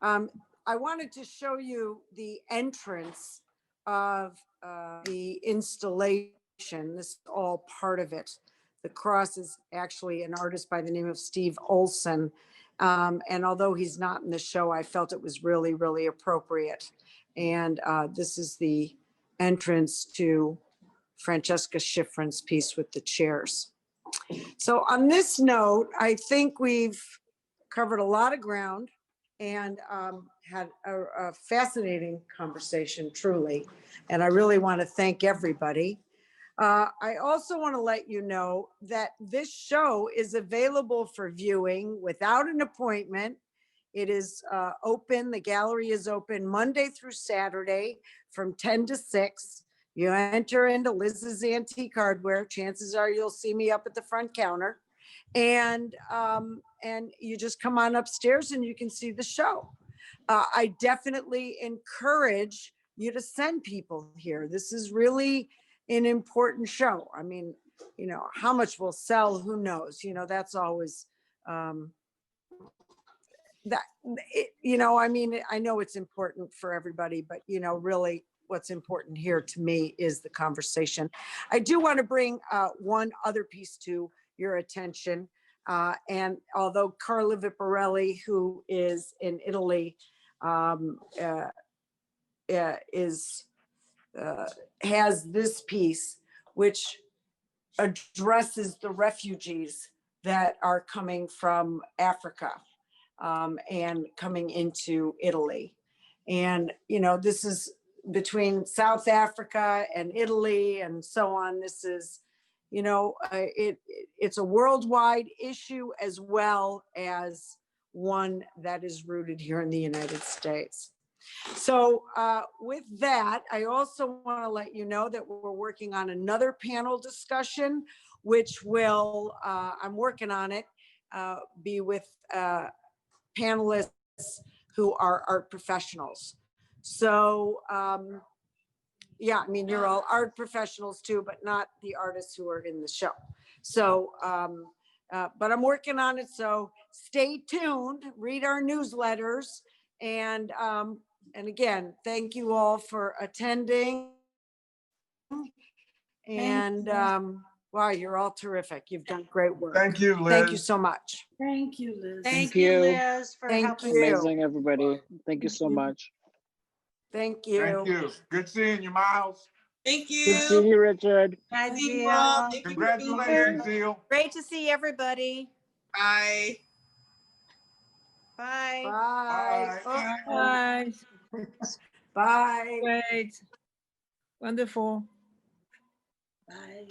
I wanted to show you the entrance of the installation. This is all part of it. The cross is actually an artist by the name of Steve Olson. And although he's not in the show, I felt it was really, really appropriate. And this is the entrance to Franceska Schifrin's piece with the chairs. So on this note, I think we've covered a lot of ground and had a fascinating conversation, truly. And I really want to thank everybody. I also want to let you know that this show is available for viewing without an appointment. It is open, the gallery is open Monday through Saturday from 10 to 6. You enter into Liz's Antique Hardware. Chances are you'll see me up at the front counter. And you just come on upstairs and you can see the show. I definitely encourage you to send people here. This is really an important show. I mean, you know, how much will sell, who knows? You know, that's always, I mean, I know it's important for everybody, but, you know, really what's important here to me is the conversation. I do want to bring one other piece to your attention. And although Carla Viparelli, who is in Italy, has this piece, which addresses the refugees that are coming from Africa and coming into Italy. And, you know, this is between South Africa and Italy and so on. This is, you know, it's a worldwide issue as well as one that is rooted here in the United States. So with that, I also want to let you know that we're working on another panel discussion, which will, I'm working on it, be with panelists who are art professionals. So yeah, I mean, you're all art professionals too, but not the artists who are in the show. So, but I'm working on it. So stay tuned, read our newsletters. And again, thank you all for attending. And wow, you're all terrific. You've done great work. Thank you, Liz. Thank you so much. Thank you, Liz. Thank you, Liz, for Thank helping. you. Amazing, everybody. Thank you so much. Thank you. Thank you. Good seeing you, Miles. Thank Good you. seeing you, Richard. Bye, See you Jill. all. Thank you for being here. Congratulations, Zeal. Great to see everybody. Bye. Bye. Bye. Bye. Bye. Bye. Great. Wonderful. Bye.